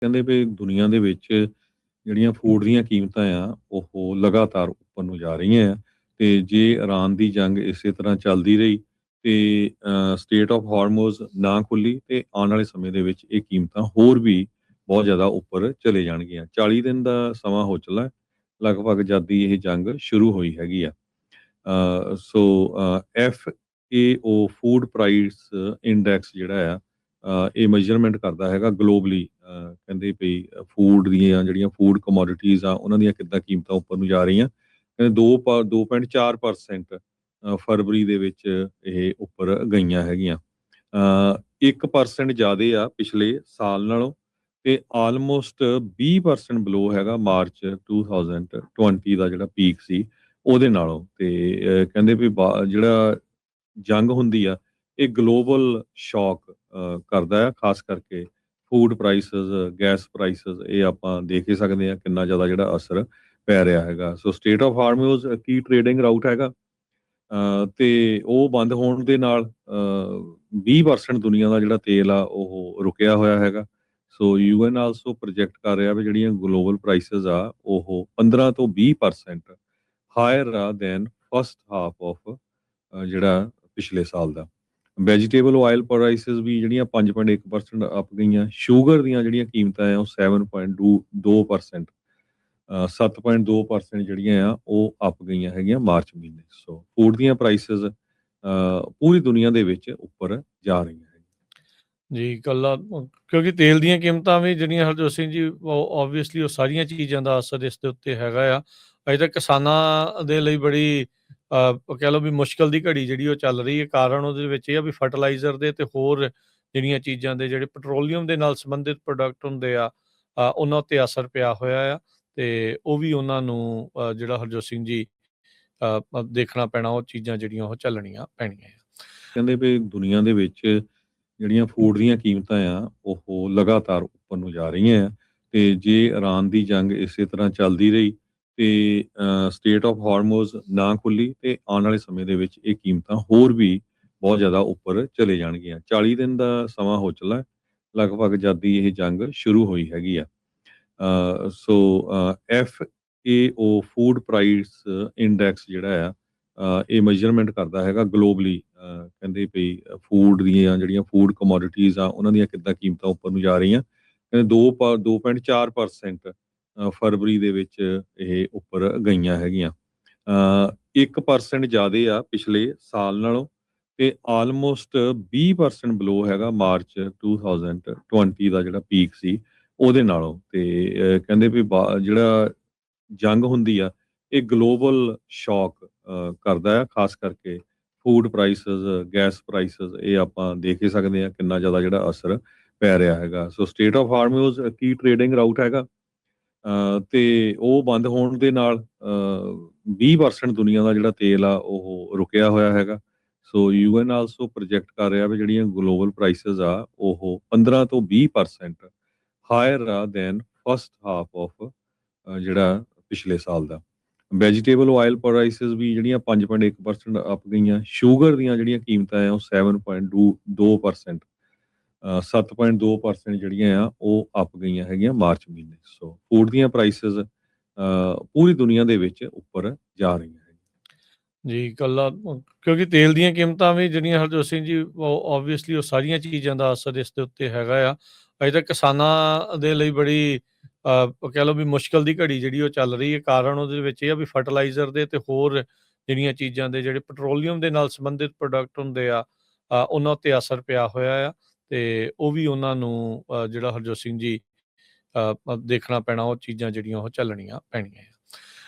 ਕਹਿੰਦੇ ਵੀ ਦੁਨੀਆ ਦੇ ਵਿੱਚ ਜਿਹੜੀਆਂ ਫੂਡ ਦੀਆਂ ਕੀਮਤਾਂ ਆ ਉਹ ਲਗਾਤਾਰ ਉੱਪਰ ਨੂੰ ਜਾ ਰਹੀਆਂ ਆ ਤੇ ਜੇ ਇਰਾਨ ਦੀ ਜੰਗ ਇਸੇ ਤਰ੍ਹਾਂ ਚੱਲਦੀ ਰਹੀ ਤੇ ਸਟੇਟ ਆਫ ਹਾਰਮੋਜ਼ ਨਾ ਖੁੱਲੀ ਤੇ ਆਉਣ ਵਾਲੇ ਸਮੇਂ ਦੇ ਵਿੱਚ ਇਹ ਕੀਮਤਾਂ ਹੋਰ ਵੀ ਬਹੁਤ ਜ਼ਿਆਦਾ ਉੱਪਰ ਚਲੇ ਜਾਣਗੀਆਂ। 40 ਦਿਨ ਦਾ ਸਮਾਂ ਹੋ ਚੱਲਾ ਹੈ, ਲਗਭਗ ਜਦ ਦੀ ਇਹ ਜੰਗ ਸ਼ੁਰੂ ਹੋਈ ਹੈਗੀ ਆ। ਸੋ FAO ਫੂਡ ਪ੍ਰਾਈਸ ਇੰਡੈਕਸ ਜਿਹੜਾ ਆ ਇਹ ਮੈਜ਼ਰਮੈਂਟ ਕਰਦਾ ਹੈਗਾ ਗਲੋਬਲੀ। ਕਹਿੰਦੇ ਵੀ ਫੂਡ ਦੀਆਂ ਜਿਹੜੀਆਂ ਫੂਡ ਕਮੋਡਿਟੀਜ਼ ਆ ਉਹਨਾਂ ਦੀਆਂ ਕਿੱਦਾਂ ਕੀਮਤਾਂ ਉੱਪਰ ਨੂੰ ਜਾ ਰਹੀਆਂ। ਕਹਿੰਦੇ 2.4% ਫਰਵਰੀ ਦੇ ਵਿੱਚ ਇਹ ਉੱਪਰ ਗਈਆਂ ਹੈਗੀਆਂ। 1% ਜ਼ਿਆਦੇ ਆ ਪਿਛਲੇ ਸਾਲ ਨਾਲੋਂ ਤੇ ਆਲਮੋਸਟ 20% ਬਲੋ ਹੈਗਾ ਮਾਰਚ 2020 ਦਾ ਜਿਹੜਾ ਪੀਕ ਸੀ ਉਹਦੇ ਨਾਲੋਂ। ਤੇ ਕਹਿੰਦੇ ਵੀ ਜਿਹੜਾ ਜੰਗ ਹੁੰਦੀ ਆ ਇਹ ਗਲੋਬਲ ਸ਼ੌਕ ਕਰਦਾ ਆ, ਖਾਸ ਕਰਕੇ ਫੂਡ ਪ੍ਰਾਈਸਸ, ਗੈਸ ਪ੍ਰਾਈਸਸ, ਇਹ ਆਪਾਂ ਦੇਖ ਹੀ ਸਕਦੇ ਆ ਕਿੰਨਾ ਜ਼ਿਆਦਾ ਜਿਹੜਾ ਅਸਰ ਪੈ ਰਿਹਾ ਹੈਗਾ। ਸੋ ਸਟੇਟ ਆਫ ਹਾਰਮੋਜ਼ ਕੀ ਟ੍ਰੇਡਿੰਗ ਰਾਊਟ ਹੈਗਾ ਤੇ ਉਹ ਬੰਦ ਹੋਣ ਦੇ ਨਾਲ 20% ਦੁਨੀਆ ਦਾ ਜਿਹੜਾ ਤੇਲ ਆ ਉਹ ਰੁਕਿਆ ਹੋਇਆ ਹੈਗਾ। ਸੋ ਯੂਐਨ ਆਲਸੋ ਪ੍ਰੋਜੈਕਟ ਕਰ ਰਿਹਾ ਵੀ ਜਿਹੜੀਆਂ ਗਲੋਬਲ ਪ੍ਰਾਈਸਸ ਆ ਉਹ 15 ਤੋਂ 20% ਹਾਇਰ ਆ ਦੈਨ ਫਸਟ ਹਾਫ ਆਫ ਜਿਹੜਾ ਪਿਛਲੇ ਸਾਲ ਦਾ। ਵੈਜੀਟੇਬਲ ਆਇਲ ਪ੍ਰਾਈਸਸ ਵੀ ਜਿਹੜੀਆਂ 5.1% ਅਪ ਗਈਆਂ। ਸ਼ੂਗਰ ਦੀਆਂ ਜਿਹੜੀਆਂ ਕੀਮਤਾਂ ਆ ਉਹ 7.2% 7.2% ਜਿਹੜੀਆਂ ਆ ਉਹ ਅਪ ਗਈਆਂ ਹੈਗੀਆਂ ਮਾਰਚ ਮਹੀਨੇ। ਸੋ ਫੂਡ ਦੀਆਂ ਪ੍ਰਾਈਸਸ ਪੂਰੀ ਦੁਨੀਆ ਦੇ ਵਿੱਚ ਉੱਪਰ ਜਾ ਰਹੀਆਂ ਹੈਗੀਆਂ। ਜੀ ਇਕੱਲਾ ਕਿਉਂਕਿ ਤੇਲ ਦੀਆਂ ਕੀਮਤਾਂ ਵੀ ਜਿਹੜੀਆਂ ਹਰਜੋਤ ਸਿੰਘ ਜੀ ਓਬਵੀਅਸਲੀ ਉਹ ਸਾਰੀਆਂ ਚੀਜ਼ਾਂ ਦਾ ਅਸਰ ਇਸ ਦੇ ਉੱਤੇ ਹੈਗਾ ਆ। ਅਜੇ ਤੱਕ ਕਿਸਾਨਾਂ ਦੇ ਲਈ ਬੜੀ ਕਹਿ ਲਓ ਵੀ ਮੁਸ਼ਕਲ ਦੀ ਘੜੀ ਜਿਹੜੀ ਉਹ ਚੱਲ ਰਹੀ ਹੈ। ਕਾਰਨ ਉਹਦੇ ਵਿੱਚ ਇਹ ਆ ਵੀ ਫਰਟੀਲਾਈਜ਼ਰ ਦੇ ਤੇ ਹੋਰ ਜਿਹੜੀਆਂ ਚੀਜ਼ਾਂ ਦੇ ਜਿਹੜੇ ਪੈਟਰੋਲੀਅਮ ਦੇ ਨਾਲ ਸੰਬੰਧਿਤ ਪ੍ਰੋਡਕਟ ਹੁੰਦੇ ਆ ਉਹਨਾਂ ਉੱਤੇ ਅਸਰ ਪਿਆ ਹੋਇਆ ਆ ਤੇ ਉਹ ਵੀ ਉਹਨਾਂ ਨੂੰ ਜਿਹੜਾ ਹਰਜੋਤ ਸਿੰਘ ਜੀ ਦੇਖਣਾ ਪੈਣਾ। ਉਹ ਚੀਜ਼ਾਂ ਜਿਹੜੀਆਂ ਉਹ ਚੱਲਣੀਆਂ ਪੈਣੀਆਂ ਆ। ਕਹਿੰਦੇ ਵੀ ਦੁਨੀਆ ਦੇ ਵਿੱਚ ਜਿਹੜੀਆਂ ਫੂਡ ਦੀਆਂ ਕੀਮਤਾਂ ਆ ਉਹ ਲਗਾਤਾਰ ਉੱਪਰ ਨੂੰ ਜਾ ਰਹੀਆਂ ਆ ਤੇ ਜੇ ਇਰਾਨ ਦੀ ਜੰਗ ਇਸੇ ਤਰ੍ਹਾਂ ਚੱਲਦੀ ਰਹੀ ਤੇ ਸਟੇਟ ਆਫ ਹਾਰਮੋਜ਼ ਨਾ ਖੁੱਲੀ ਤੇ ਆਉਣ ਵਾਲੇ ਸਮੇਂ ਦੇ ਵਿੱਚ ਇਹ ਕੀਮਤਾਂ ਹੋਰ ਵੀ ਬਹੁਤ ਜ਼ਿਆਦਾ ਉੱਪਰ ਚਲੇ ਜਾਣਗੀਆਂ। 40 ਦਿਨ ਦਾ ਸਮਾਂ ਹੋ ਚੱਲਾ ਹੈ, ਲਗਭਗ ਜਦ ਦੀ ਇਹ ਜੰਗ ਸ਼ੁਰੂ ਹੋਈ ਹੈਗੀ ਆ। ਸੋ FAO ਫੂਡ ਪ੍ਰਾਈਸ ਇੰਡੈਕਸ ਜਿਹੜਾ ਆ ਇਹ ਮੈਜ਼ਰਮੈਂਟ ਕਰਦਾ ਹੈਗਾ ਗਲੋਬਲੀ। ਕਹਿੰਦੇ ਵੀ ਫੂਡ ਦੀਆਂ ਜਿਹੜੀਆਂ ਫੂਡ ਕਮੋਡਿਟੀਜ਼ ਆ ਉਹਨਾਂ ਦੀਆਂ ਕਿੱਦਾਂ ਕੀਮਤਾਂ ਉੱਪਰ ਨੂੰ ਜਾ ਰਹੀਆਂ। ਕਹਿੰਦੇ 2.4% ਫਰਵਰੀ ਦੇ ਵਿੱਚ ਇਹ ਉੱਪਰ ਗਈਆਂ ਹੈਗੀਆਂ। 1% ਜ਼ਿਆਦੇ ਆ ਪਿਛਲੇ ਸਾਲ ਨਾਲੋਂ ਤੇ ਆਲਮੋਸਟ 20% ਬਲੋ ਹੈਗਾ ਮਾਰਚ 2020 ਦਾ ਜਿਹੜਾ ਪੀਕ ਸੀ ਉਹਦੇ ਨਾਲੋਂ। ਤੇ ਕਹਿੰਦੇ ਵੀ ਜਿਹੜਾ ਜੰਗ ਹੁੰਦੀ ਆ ਇਹ ਗਲੋਬਲ ਸ਼ੌਕ ਕਰਦਾ ਆ, ਖਾਸ ਕਰਕੇ ਫੂਡ ਪ੍ਰਾਈਸਸ, ਗੈਸ ਪ੍ਰਾਈਸਸ, ਇਹ ਆਪਾਂ ਦੇਖ ਹੀ ਸਕਦੇ ਆ ਕਿੰਨਾ ਜ਼ਿਆਦਾ ਜਿਹੜਾ ਅਸਰ ਪੈ ਰਿਹਾ ਹੈਗਾ। ਸੋ ਸਟੇਟ ਆਫ ਹਾਰਮੋਜ਼ ਕੀ ਟ੍ਰੇਡਿੰਗ ਰਾਊਟ ਹੈਗਾ ਤੇ ਉਹ ਬੰਦ ਹੋਣ ਦੇ ਨਾਲ 20% ਦੁਨੀਆ ਦਾ ਜਿਹੜਾ ਤੇਲ ਆ ਉਹ ਰੁਕਿਆ ਹੋਇਆ ਹੈਗਾ। ਸੋ ਯੂਐਨ ਆਲਸੋ ਪ੍ਰੋਜੈਕਟ ਕਰ ਰਿਹਾ ਵੀ ਜਿਹੜੀਆਂ ਗਲੋਬਲ ਪ੍ਰਾਈਸਸ ਆ ਉਹ 15 ਤੋਂ 20% ਹਾਇਰ ਆ ਦੈਨ ਫਸਟ ਹਾਫ ਆਫ ਜਿਹੜਾ ਪਿਛਲੇ ਸਾਲ ਦਾ। ਵੈਜੀਟੇਬਲ ਆਇਲ ਪ੍ਰਾਈਸਸ ਵੀ ਜਿਹੜੀਆਂ 5.1% ਅਪ ਗਈਆਂ। ਸ਼ੂਗਰ ਦੀਆਂ ਜਿਹੜੀਆਂ ਕੀਮਤਾਂ ਆ ਉਹ 7.2% 7.2% ਜਿਹੜੀਆਂ ਆ ਉਹ ਅਪ ਗਈਆਂ ਹੈਗੀਆਂ ਮਾਰਚ ਮਹੀਨੇ। ਸੋ ਫੂਡ ਦੀਆਂ ਪ੍ਰਾਈਸਸ ਪੂਰੀ ਦੁਨੀਆ ਦੇ ਵਿੱਚ ਉੱਪਰ ਜਾ ਰਹੀਆਂ ਹੈਗੀਆਂ। ਜੀ ਇਕੱਲਾ ਕਿਉਂਕਿ ਤੇਲ ਦੀਆਂ ਕੀਮਤਾਂ ਵੀ ਜਿਹੜੀਆਂ ਹਰਜੋਤ ਸਿੰਘ ਜੀ ਓਬਵੀਅਸਲੀ ਉਹ ਸਾਰੀਆਂ ਚੀਜ਼ਾਂ ਦਾ ਅਸਰ ਇਸ ਦੇ ਉੱਤੇ ਹੈਗਾ ਆ। ਅਜੇ ਤੱਕ ਕਿਸਾਨਾਂ ਦੇ ਲਈ ਬੜੀ ਕਹਿ ਲਓ ਵੀ ਮੁਸ਼ਕਲ ਦੀ ਘੜੀ ਜਿਹੜੀ ਉਹ ਚੱਲ ਰਹੀ ਹੈ। ਕਾਰਨ ਉਹਦੇ ਵਿੱਚ ਇਹ ਆ ਵੀ ਫਰਟੀਲਾਈਜ਼ਰ ਦੇ ਤੇ ਹੋਰ ਜਿਹੜੀਆਂ ਚੀਜ਼ਾਂ ਦੇ ਜਿਹੜੇ ਪੈਟਰੋਲੀਅਮ ਦੇ ਨਾਲ ਸੰਬੰਧਿਤ ਪ੍ਰੋਡਕਟ ਹੁੰਦੇ ਆ ਉਹਨਾਂ ਉੱਤੇ ਅਸਰ ਪਿਆ ਹੋਇਆ ਆ ਤੇ ਉਹ ਵੀ ਉਹਨਾਂ ਨੂੰ ਜਿਹੜਾ ਹਰਜੋਤ ਸਿੰਘ ਜੀ ਦੇਖਣਾ ਪੈਣਾ। ਉਹ ਚੀਜ਼ਾਂ ਜਿਹੜੀਆਂ ਉਹ ਚੱਲਣੀਆਂ ਪੈਣੀਆਂ ਆ।